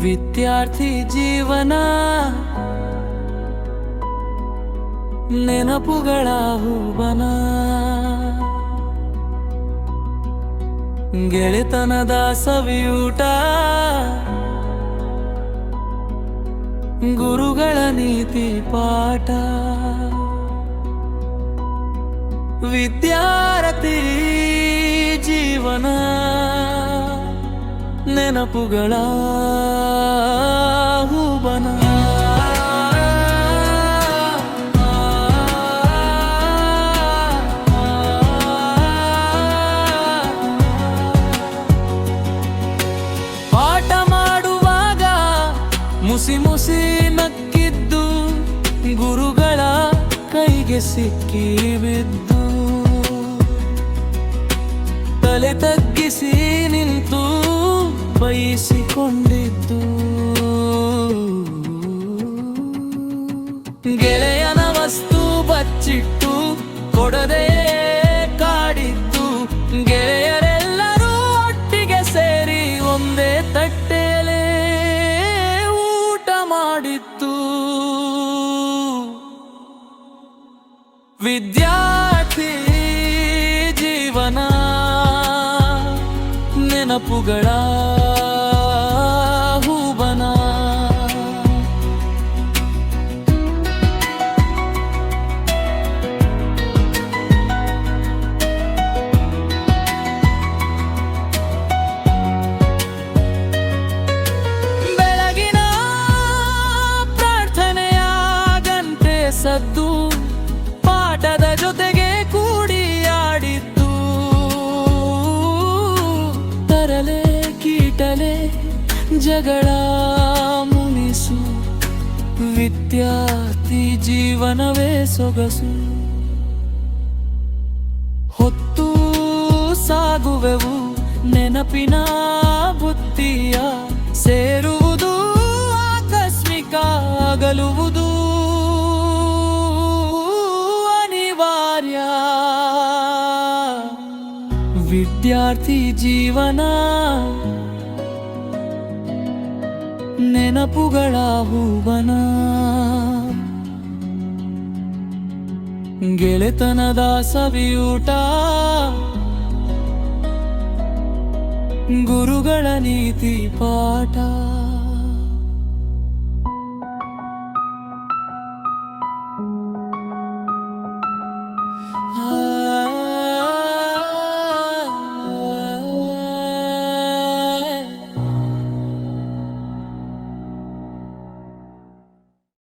ವಿದ್ಯಾರ್ಥಿ ಜೀವನ ನೆನಪುಗಳ ಹೂವನ, ಗೆಳೆತನದ ಸವಿಯೂಟ, ಗುರುಗಳ ನೀತಿ ಪಾಠ. ವಿದ್ಯಾರ್ಥಿ ಜೀವನ ನೆನಪುಗಳ ಹೂವನ. ಪಾಠ ಮಾಡುವಾಗ ಮುಸಿ ಮುಸಿ ನಕ್ಕಿದ್ದು, ಗುರುಗಳ ಕೈಗೆ ಸಿಕ್ಕಿ ಬಿದ್ದು, ತಲೆ ತಗ್ಗಿಸಿ ನಿಂತು ಬಯಸಿಕೊಂಡಿದ್ದು, ಗೆಳೆಯನ ವಸ್ತು ಬಚ್ಚಿಟ್ಟು ಕೊಡದೆ ಕಾಡಿದ್ದು, ಗೆಳೆಯರೆಲ್ಲರೂ ಒಟ್ಟಿಗೆ ಸೇರಿ ಒಂದೇ ತಟ್ಟೆಯಲ್ಲೇ ಊಟ ಮಾಡಿದ್ದು. ವಿದ್ಯಾರ್ಥಿ ಜೀವನ ನೆನಪುಗಳ ಹೂವನ. ಬೆಳಗಿನ ಪ್ರಾರ್ಥನೆಯ ಗಂಟೆ ಸದ್ದು, ಪಾಠದ ಜೊತೆಗೆ ಕೂಡಿ ಆಡಿದ್ದು, ತರಲೆ ಕೀಟಲೆ ಜಗಳ ಮುನಿಸು, ವಿದ್ಯಾರ್ಥಿ ಜೀವನವೇ ಸೊಗಸು. ಹೊತ್ತು ಸಾಗುವೆವು ನೆನಪಿನ ಬುತ್ತಿಯ, ಸೇರುವುದು ಆಕಸ್ಮಿಕ, ಅಗಲುವುದು ಅನಿವಾರ್ಯ. ವಿದ್ಯಾರ್ಥಿ ಜೀವನ ನೆನಪುಗಳ ಹೂವನ, ಗೆಳೆತನದ ಸವಿಯೂಟ, ಗುರುಗಳ ನೀತಿ ಪಾಠ.